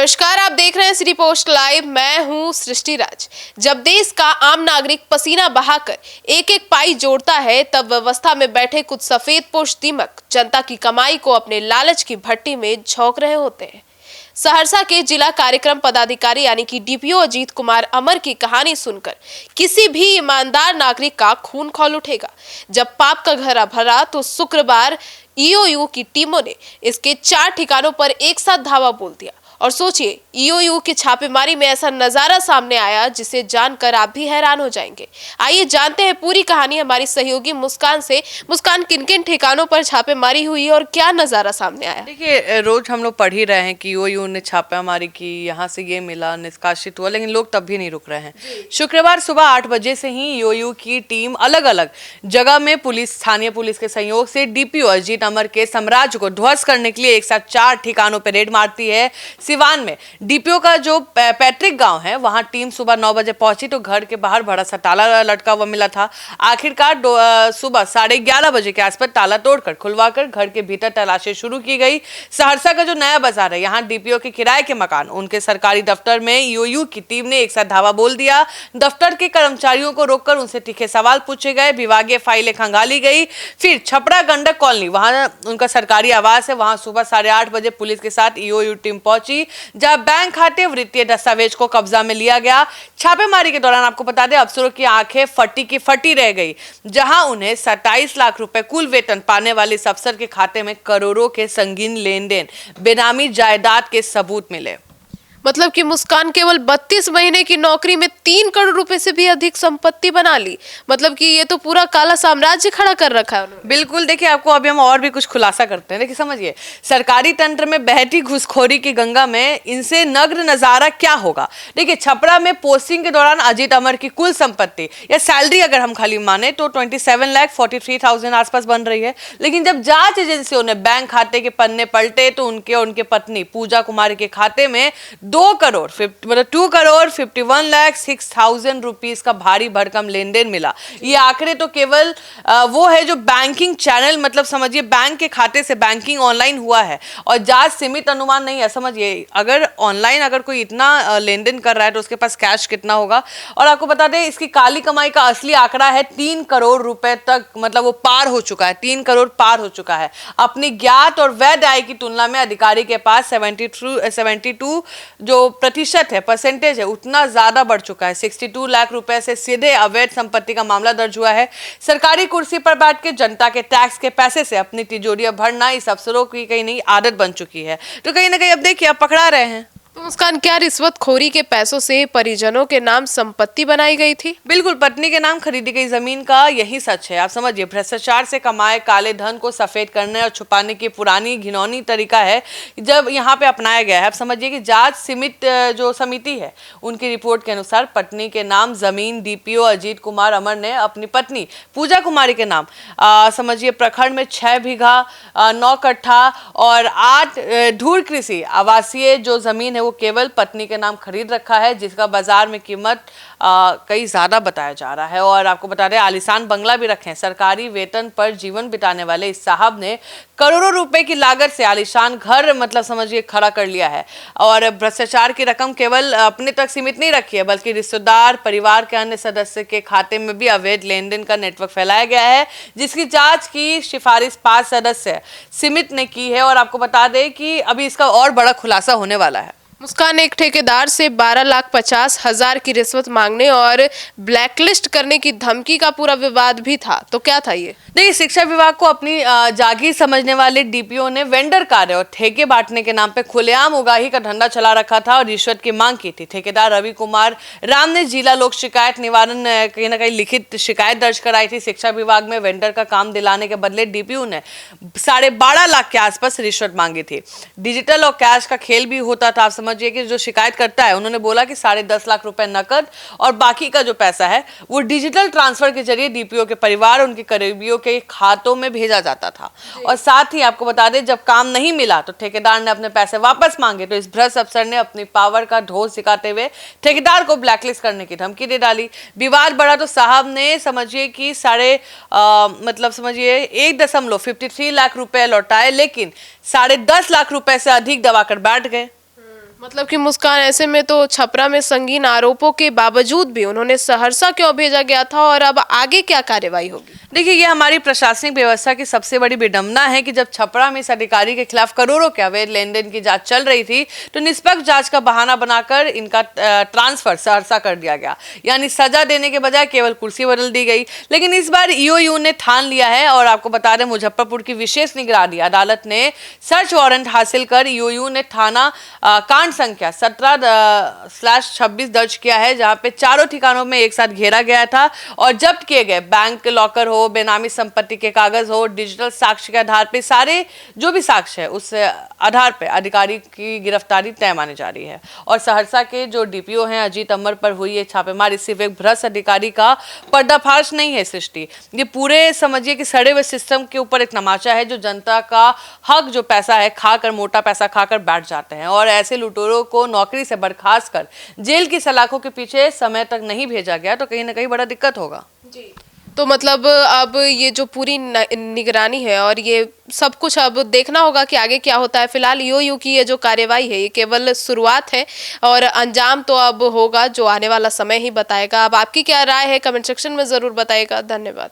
नमस्कार, आप देख रहे हैं सिटी पोस्ट लाइव। मैं हूं सृष्टि राज। जब देश का आम नागरिक पसीना बहाकर एक एक पाई जोड़ता है, तब व्यवस्था में बैठे कुछ सफेद पोश दीमक जनता की कमाई को अपने लालच की भट्टी में झोंक रहे होते हैं। सहरसा के जिला कार्यक्रम पदाधिकारी यानी कि डीपीओ अजीत कुमार अमर की कहानी सुनकर किसी भी ईमानदार नागरिक का खून खौल उठेगा। जब पाप का घड़ा भरा तो शुक्रवार ईओयू की टीमों ने इसके 4 ठिकानों पर एक साथ धावा बोल दिया। और सोचिए, ईओयू की छापेमारी में ऐसा नजारा सामने आया जिसे जानकर आप भी हैरान हो जाएंगे। आइए जानते हैं पूरी कहानी हमारी सहयोगी मुस्कान से। मुस्कान, किन किन ठिकानों पर छापेमारी हुई और क्या नजारा सामने आया? देखिए, रोज हम लोग पढ़ ही रहे हैं कि ईओयू ने छापेमारी की, यहाँ से ये मिला, निष्कासित हुआ, लेकिन लोग तब भी नहीं रुक रहे हैं। शुक्रवार सुबह 8 बजे से ही ईओयू की टीम अलग अलग जगह में स्थानीय पुलिस के सहयोग से डीपीओ अजीत अमर के साम्राज्य को ध्वस्त करने के लिए एक साथ 4 ठिकानों पर रेड मारती है। सिवान में डीपीओ का जो पैतृक गांव है, वहां टीम सुबह 9 बजे पहुंची तो घर के बाहर बड़ा सा ताला लटका हुआ मिला था। आखिरकार सुबह 11:30 बजे के आसपास ताला तोड़कर खुलवाकर घर के भीतर तलाशी शुरू की गई। सहरसा का जो नया बाजार है, यहाँ डीपीओ के किराए के मकान, उनके सरकारी दफ्तर में ईओयू की टीम ने एक साथ धावा बोल दिया। दफ्तर के कर्मचारियों को रोककर उनसे तीखे सवाल पूछे गए, विभागीय फाइलें खंगाली गई। फिर छपरा गंडक कॉलोनी, वहां उनका सरकारी आवास है, वहां सुबह 8:30 बजे पुलिस के साथ ईओयू टीम पहुंची, जहां बैंक खाते वित्तीय दस्तावेज को कब्जा में लिया गया। छापेमारी के दौरान आपको बता दें, अफसरों की आंखें फटी की फटी रह गई, जहां उन्हें 27 लाख रुपए कुल वेतन पाने वाले इस अफसर के खाते में करोड़ों के संगीन लेन देन, बेनामी जायदाद के सबूत मिले। मतलब कि मुस्कान केवल 32 महीने की नौकरी में 3 करोड़ रुपए से भी अधिक संपत्ति बना ली। मतलब कि ये तो पूरा काला साम्राज्य खड़ा कर रखा है उन्होंने। बिल्कुल, देखिए आपको अभी हम और भी कुछ खुलासा करते हैं। देखिए समझिए, सरकारी तंत्र में बहती घुसखोरी की गंगा में इनसे नग्न नजारा क्या होगा। देखिए, छपरा में पोस्टिंग के दौरान अजीत अमर की कुल संपत्ति या सैलरी अगर हम खाली माने तो 27,43,000 आसपास बन रही है। लेकिन जब जांच एजेंसियों ने बैंक खाते के पन्ने पलटे तो उनके पत्नी पूजा कुमारी के खाते में 2,51,61,06,000 रुपीस का भारी भरकम लेन देन मिला। ये आंकड़े तो केवल वो है जो बैंकिंग चैनल, मतलब समझिए बैंक के खाते से बैंकिंग ऑनलाइन हुआ है, और जांच सीमित अनुमान नहीं है। समझिए, अगर ऑनलाइन अगर कोई इतना लेन देन कर रहा है तो उसके पास कैश कितना होगा। और आपको बता दें, इसकी काली कमाई का असली आंकड़ा है 3 करोड़ रुपए तक, मतलब वो पार हो चुका है, 3 करोड़ पार हो चुका है। अपनी ज्ञात और वैध आय की तुलना में अधिकारी के पास 72 जो प्रतिशत है, परसेंटेज है, उतना ज्यादा बढ़ चुका है। 62 लाख रुपए से सीधे अवैध संपत्ति का मामला दर्ज हुआ है। सरकारी कुर्सी पर बैठ के जनता के टैक्स के पैसे से अपनी तिजोरियां भरना इस अफसरों की कहीं नहीं आदत बन चुकी है। तो कहीं ना कहीं अब देखिए, अब पकड़ा रहे हैं। तो मुस्कान, क्या रिश्वतखोरी के पैसों से परिजनों के नाम संपत्ति बनाई गई थी? बिल्कुल, पत्नी के नाम खरीदी गई जमीन का यही सच है। आप समझिए, भ्रष्टाचार से कमाए काले धन को सफेद करने और छुपाने की पुरानी घिनौनी तरीका है जब यहाँ पे अपनाया गया है। आप समझिए कि जांच जो समिति है, उनकी रिपोर्ट के अनुसार पत्नी के नाम जमीन डीपीओ अजीत कुमार अमर ने अपनी पत्नी पूजा कुमारी के नाम समझिए प्रखंड में 6 बीघा 9 कट्ठा और 8 धूर कृषि आवासीय जो जमीन है वो केवल पत्नी के नाम खरीद रखा है, जिसका बाजार में कीमत कई ज्यादा बताया जा रहा है। और आपको बता दें, आलीशान बंगला भी रखे हैं। सरकारी वेतन पर जीवन बिताने वाले इस साहब ने करोड़ों रुपए की लागत से आलीशान घर, मतलब समझिए, खड़ा कर लिया है। और भ्रष्टाचार की रकम केवल अपने तक सीमित नहीं रखी है, बल्कि रिश्तेदार, परिवार के अन्य सदस्य के खाते में भी अवैध लेन देन का नेटवर्क फैलाया गया है, जिसकी जांच की सिफारिश 5 सदस्य समिति ने की है। और आपको बता दें कि अभी इसका और बड़ा खुलासा होने वाला है। मुस्कान, एक ठेकेदार से 12,50,000 की रिश्वत मांगने और ब्लैकलिस्ट करने की धमकी का पूरा विवाद भी था। तो क्या था ये? देखिए, शिक्षा विभाग को अपनी जागीर समझने वाले डीपीओ ने वेंडर कार्य और ठेके बांटने के नाम पे खुलेआम उगाही का धंधा चला रखा था और रिश्वत की मांग की थी। ठेकेदार रवि कुमार राम ने जिला लोक शिकायत निवारण कहीं ना कहीं लिखित शिकायत दर्ज कराई थी। शिक्षा विभाग में वेंडर का काम दिलाने के बदले डीपीओ ने 12.5 लाख के आसपास रिश्वत मांगी थी। डिजिटल और कैश का खेल भी होता था। आप समझिए कि जो शिकायत करता है, उन्होंने बोला कि 10.5 लाख रुपए नकद और बाकी का जो पैसा है वो डिजिटल ट्रांसफर के जरिए डीपीओ के परिवार, उनके करीबियों के खातों में भेजा जाता था। और साथ ही आपको बता दें, जब काम नहीं मिला तो ठेकेदार ने अपने पैसे वापस मांगे तो इस भ्रष्ट अफसर ने अपनी पावर का ढोल सिखाते हुए ठेकेदार को ब्लैकलिस्ट करने की धमकी दे डाली। विवाद बढ़ा तो साहब ने समझिए कि 1.53 लाख रुपए लौटाए, लेकिन 10.5 लाख रुपए से अधिक दबाकर बैठ गए। मतलब कि मुस्कान, ऐसे में तो छपरा में संगीन आरोपों के बावजूद भी उन्होंने सहरसा क्यों भेजा गया था और अब आगे क्या कार्रवाई होगी? देखिए, ये हमारी प्रशासनिक व्यवस्था की सबसे बड़ी विडंबना है कि जब छपरा में इस अधिकारी के खिलाफ करोड़ों के अवैध लेन देन की जांच चल रही थी तो निष्पक्ष जांच का बहाना बनाकर इनका ट्रांसफर सहरसा कर दिया गया, यानी सजा देने के बजाय केवल कुर्सी बदल दी गई। लेकिन इस बार ईओयू ने ठान लिया है और आपको बता दें, मुजफ्फरपुर की विशेष निगरानी अदालत ने सर्च वारंट हासिल कर ईओयू ने थाना कांड संख्या 17/26 दर्ज किया है, जहां पे चारों ठिकानों में एक साथ घेरा गया था और जब्त किए गए बैंक लॉकर हो, बेनामी संपत्ति के कागज हो, डिजिटल साक्ष्य के आधार पे सारे जो भी साक्ष्य है उस आधार पे अधिकारी की गिरफ्तारी तय मानी जा रही है। और सहरसा के जो डीपीओ हैं अजीत अमर पर हुई है छापेमारी सिर्फ एक भ्रष्ट अधिकारी का पर्दाफाश नहीं है सृष्टि, ये पूरे समझिए कि सड़े हुए सिस्टम के ऊपर एक तमाचा है जो जनता का हक जो पैसा है खाकर, मोटा पैसा खाकर बैठ जाते हैं और ऐसे लुटेरों को नौकरी से बर्खास्त कर जेल की सलाखों के पीछे समय तक नहीं भेजा गया तो कहीं ना कहीं बड़ा दिक्कत होगा। जी। तो मतलब अब ये जो पूरी निगरानी है और ये सब कुछ अब देखना होगा कि आगे क्या होता है। फिलहाल ईओयू की ये जो कार्यवाही है ये केवल शुरुआत है और अंजाम तो अब होगा जो आने वाला समय ही बताएगा। अब आपकी क्या राय है कमेंट सेक्शन में जरूर बताइएगा। धन्यवाद।